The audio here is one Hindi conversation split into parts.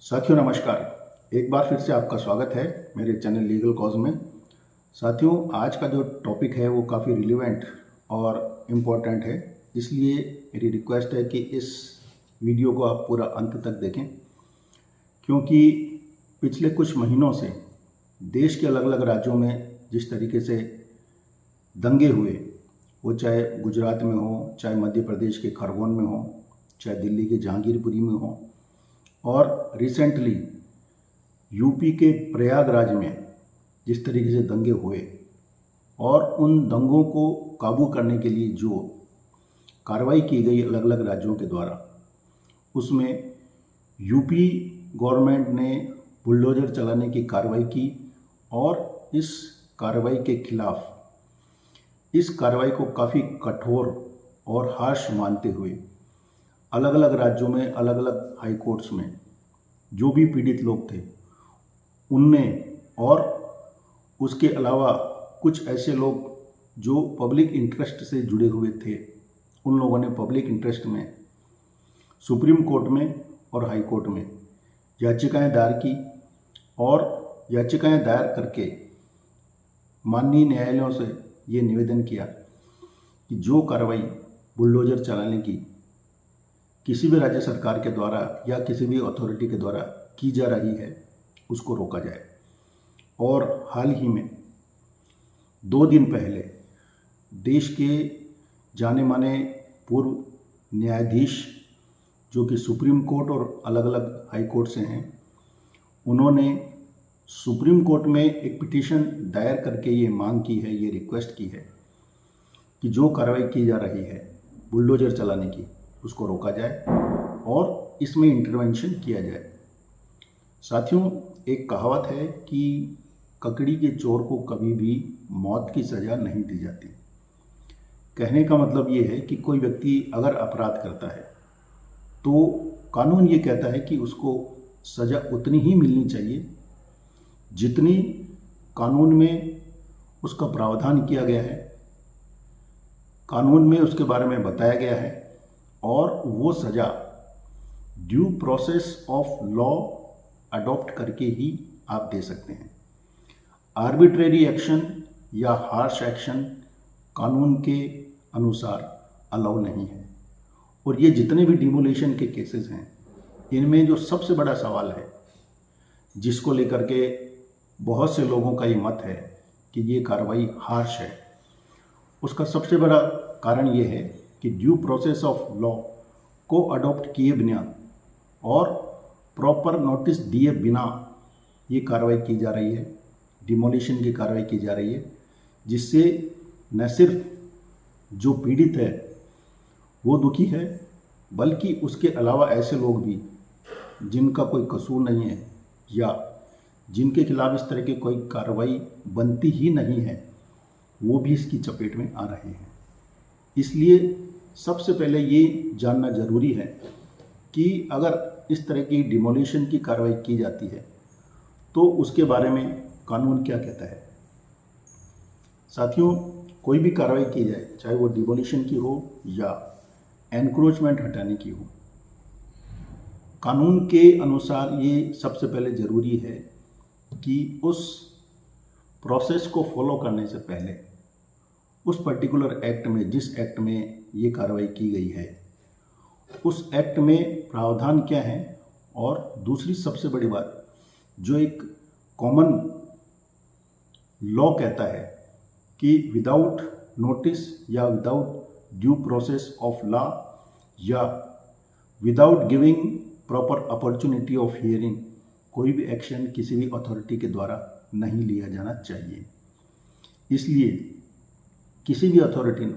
साथियों नमस्कार। एक बार फिर से आपका स्वागत है मेरे चैनल लीगल कॉज में। साथियों, आज का जो टॉपिक है वो काफ़ी रिलेवेंट और इम्पोर्टेंट है, इसलिए मेरी रिक्वेस्ट है कि इस वीडियो को आप पूरा अंत तक देखें, क्योंकि पिछले कुछ महीनों से देश के अलग अलग राज्यों में जिस तरीके से दंगे हुए, वो चाहे गुजरात में हो, चाहे मध्य प्रदेश के खरगोन में हो, चाहे दिल्ली के जहांगीरपुरी में हो, और रिसेंटली यूपी के प्रयागराज में जिस तरीके से दंगे हुए, और उन दंगों को काबू करने के लिए जो कार्रवाई की गई अलग अलग राज्यों के द्वारा, उसमें यूपी गवर्नमेंट ने बुलडोजर चलाने की कार्रवाई की और इस कार्रवाई के खिलाफ, इस कार्रवाई को काफ़ी कठोर और हार्श मानते हुए अलग अलग राज्यों में, अलग अलग हाई कोर्ट्स में जो भी पीड़ित लोग थे उनमें, और उसके अलावा कुछ ऐसे लोग जो पब्लिक इंटरेस्ट से जुड़े हुए थे, उन लोगों ने पब्लिक इंटरेस्ट में सुप्रीम कोर्ट में और हाई कोर्ट में याचिकाएं दायर की, और याचिकाएं दायर करके माननीय न्यायालयों से ये निवेदन किया कि जो कार्रवाई बुलडोजर चलाने की किसी भी राज्य सरकार के द्वारा या किसी भी अथॉरिटी के द्वारा की जा रही है, उसको रोका जाए। और हाल ही में 2 दिन पहले देश के जाने माने पूर्व न्यायाधीश जो कि सुप्रीम कोर्ट और अलग अलग हाई कोर्ट से हैं, उन्होंने सुप्रीम कोर्ट में एक पिटीशन दायर करके ये मांग की है, ये रिक्वेस्ट की है कि जो कार्रवाई की जा रही है बुलडोजर चलाने की, उसको रोका जाए और इसमें इंटरवेंशन किया जाए। साथियों, एक कहावत है कि ककड़ी के चोर को कभी भी मौत की सज़ा नहीं दी जाती। कहने का मतलब ये है कि कोई व्यक्ति अगर अपराध करता है तो कानून ये कहता है कि उसको सज़ा उतनी ही मिलनी चाहिए जितनी कानून में उसका प्रावधान किया गया है, कानून में उसके बारे में बताया गया है, और वो सज़ा due process of law adopt करके ही आप दे सकते हैं। आर्बिट्रेरी एक्शन या हार्श एक्शन कानून के अनुसार अलाउ नहीं है। और ये जितने भी डिमोलिशन के केसेस हैं, इनमें जो सबसे बड़ा सवाल है जिसको लेकर के बहुत से लोगों का ये मत है कि ये कार्रवाई हार्श है, उसका सबसे बड़ा कारण ये है कि ड्यू प्रोसेस ऑफ लॉ को अडॉप्ट किए बिना और प्रॉपर नोटिस दिए बिना ये कार्रवाई की जा रही है, डिमोलिशन की कार्रवाई की जा रही है, जिससे न सिर्फ जो पीड़ित है वो दुखी है, बल्कि उसके अलावा ऐसे लोग भी जिनका कोई कसूर नहीं है या जिनके खिलाफ इस तरह की कोई कार्रवाई बनती ही नहीं है, वो भी इसकी चपेट में आ रहे हैं। इसलिए सबसे पहले ये जानना ज़रूरी है कि अगर इस तरह की डिमोलिशन की कार्रवाई की जाती है तो उसके बारे में कानून क्या कहता है। साथियों, कोई भी कार्रवाई की जाए, चाहे वो डिमोलिशन की हो या एनक्रोचमेंट हटाने की हो, कानून के अनुसार ये सबसे पहले ज़रूरी है कि उस प्रोसेस को फॉलो करने से पहले उस पर्टिकुलर एक्ट में, जिस एक्ट में ये कार्रवाई की गई है, उस एक्ट में प्रावधान क्या है, और दूसरी सबसे बड़ी बात जो एक कॉमन लॉ कहता है कि विदाउट नोटिस या without due process of law या without giving proper opportunity of hearing कोई भी एक्शन किसी भी अथॉरिटी के द्वारा नहीं लिया जाना चाहिए। इसलिए किसी भी अथॉरिटी ने,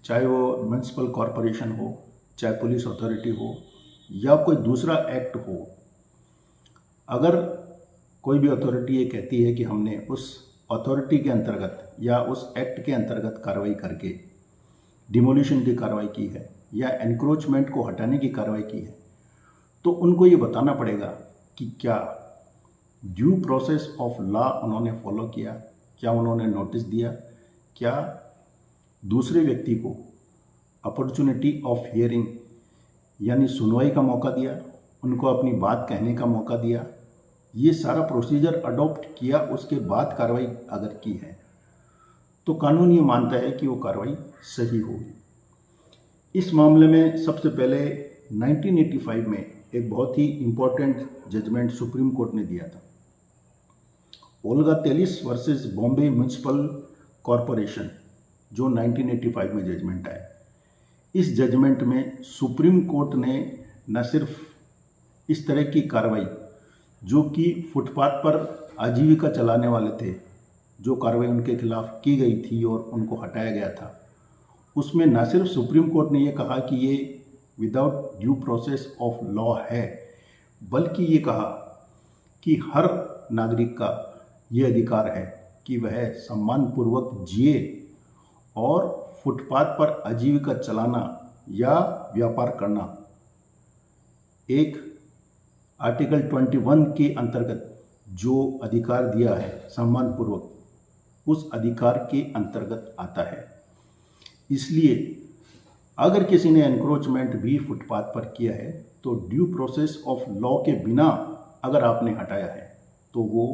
चाहे वो म्यूनसिपल कॉरपोरेशन हो, चाहे पुलिस अथॉरिटी हो या कोई दूसरा एक्ट हो, अगर कोई भी अथॉरिटी ये कहती है कि हमने उस अथॉरिटी के अंतर्गत या उस एक्ट के अंतर्गत कार्रवाई करके डिमोलिशन की कार्रवाई की है या एनक्रोचमेंट को हटाने की कार्रवाई की है, तो उनको ये बताना पड़ेगा कि क्या ड्यू प्रोसेस ऑफ लॉ उन्होंने फॉलो किया, क्या उन्होंने नोटिस दिया, क्या दूसरे व्यक्ति को अपॉर्चुनिटी ऑफ हियरिंग यानी सुनवाई का मौका दिया, उनको अपनी बात कहने का मौका दिया, ये सारा प्रोसीजर अडॉप्ट किया, उसके बाद कार्रवाई अगर की है तो कानून ये मानता है कि वो कार्रवाई सही होगी। इस मामले में सबसे पहले 1985 में एक बहुत ही इम्पोर्टेंट जजमेंट सुप्रीम कोर्ट ने दिया था, Olga Tellis versus Bombay municipal corporation, जो 1985 में जजमेंट आया। इस जजमेंट में सुप्रीम कोर्ट ने न सिर्फ इस तरह की कार्रवाई जो कि फुटपाथ पर आजीविका चलाने वाले थे, जो कार्रवाई उनके खिलाफ की गई थी और उनको हटाया गया था, उसमें न सिर्फ सुप्रीम कोर्ट ने ये कहा कि ये without due process of law है, बल्कि ये कहा कि हर नागरिक का ये अधिकार है कि वह सम्मानपूर्वक जिए और फुटपाथ पर आजीविका चलाना या व्यापार करना एक आर्टिकल 21 के अंतर्गत जो अधिकार दिया है सम्मानपूर्वक, उस अधिकार के अंतर्गत आता है। इसलिए अगर किसी ने एनक्रोचमेंट भी फुटपाथ पर किया है तो ड्यू प्रोसेस ऑफ लॉ के बिना अगर आपने हटाया है तो वो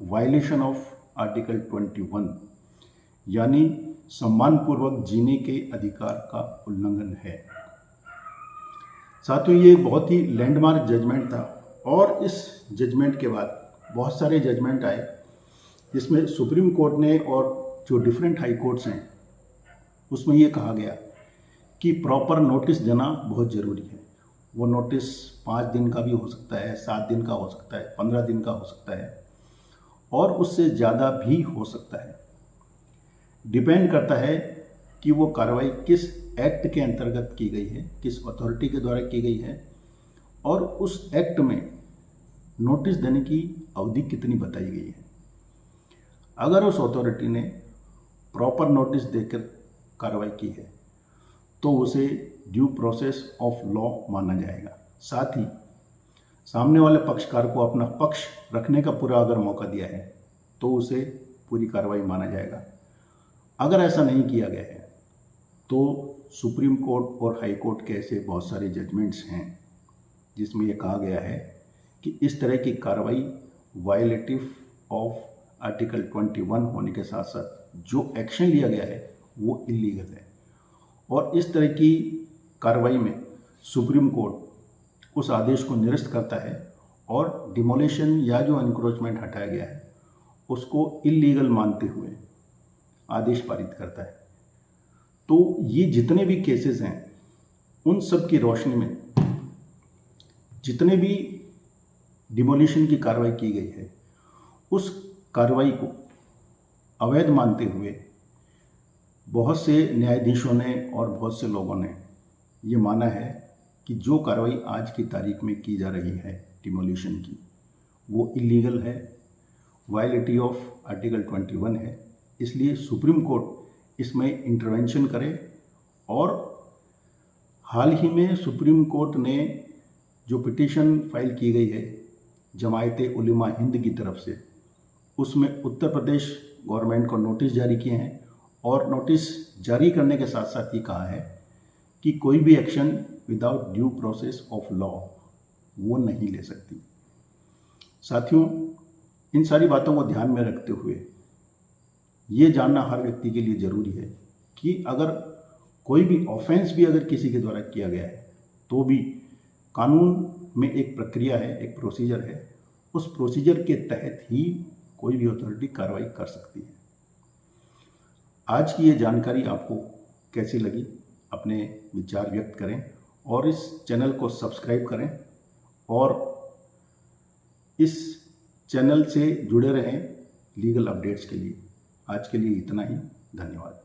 वायलेशन ऑफ आर्टिकल 21 यानी सम्मानपूर्वक जीने के अधिकार का उल्लंघन है। साथियों, ये बहुत ही लैंडमार्क जजमेंट था और इस जजमेंट के बाद बहुत सारे जजमेंट आए जिसमें सुप्रीम कोर्ट ने और जो डिफरेंट हाई कोर्ट्स हैं उसमें ये कहा गया कि प्रॉपर नोटिस देना बहुत ज़रूरी है। वो नोटिस 5 दिन का भी हो सकता है, 7 दिन का हो सकता है, 15 दिन का हो सकता है और उससे ज़्यादा भी हो सकता है। डिपेंड करता है कि वो कार्रवाई किस एक्ट के अंतर्गत की गई है, किस अथॉरिटी के द्वारा की गई है और उस एक्ट में नोटिस देने की अवधि कितनी बताई गई है। अगर उस अथॉरिटी ने प्रॉपर नोटिस देकर कार्रवाई की है तो उसे ड्यू प्रोसेस ऑफ लॉ माना जाएगा। साथ ही सामने वाले पक्षकार को अपना पक्ष रखने का पूरा अगर मौका दिया है तो उसे पूरी कार्रवाई माना जाएगा। अगर ऐसा नहीं किया गया है तो सुप्रीम कोर्ट और हाई कोर्ट के ऐसे बहुत सारे जजमेंट्स हैं जिसमें यह कहा गया है कि इस तरह की कार्रवाई वायलेटिव ऑफ आर्टिकल 21 होने के साथ साथ जो एक्शन लिया गया है वो इलीगल है और इस तरह की कार्रवाई में सुप्रीम कोर्ट उस आदेश को निरस्त करता है और डिमोलिशन या जो एनक्रोचमेंट हटाया गया है उसको इलीगल मानते हुए आदेश पारित करता है। तो ये जितने भी केसेस हैं उन सब की रोशनी में जितने भी डिमोलिशन की कार्रवाई की गई है उस कार्रवाई को अवैध मानते हुए बहुत से न्यायाधीशों ने और बहुत से लोगों ने ये माना है कि जो कार्रवाई आज की तारीख में की जा रही है डिमोलिशन की वो इलीगल है, वायलेटिव ऑफ आर्टिकल 21 है। इसलिए सुप्रीम कोर्ट इसमें इंटरवेंशन करे और हाल ही में सुप्रीम कोर्ट ने जो पिटीशन फाइल की गई है जमायते उलेमा हिंद की तरफ से, उसमें उत्तर प्रदेश गवर्नमेंट को नोटिस जारी किए हैं और नोटिस जारी करने के साथ साथ ये कहा है कि कोई भी action without due process of law वो नहीं ले सकती। साथियों, इन सारी बातों को ध्यान में रखते हुए ये जानना हर व्यक्ति के लिए ज़रूरी है कि अगर कोई भी ऑफेंस भी अगर किसी के द्वारा किया गया है तो भी कानून में एक प्रक्रिया है, एक प्रोसीजर है, उस प्रोसीजर के तहत ही कोई भी अथॉरिटी कार्रवाई कर सकती है। आज की ये जानकारी आपको कैसी लगी अपने विचार व्यक्त करें और इस चैनल को सब्सक्राइब करें और इस चैनल से जुड़े रहें लीगल अपडेट्स के लिए। आज के लिए इतना ही, धन्यवाद।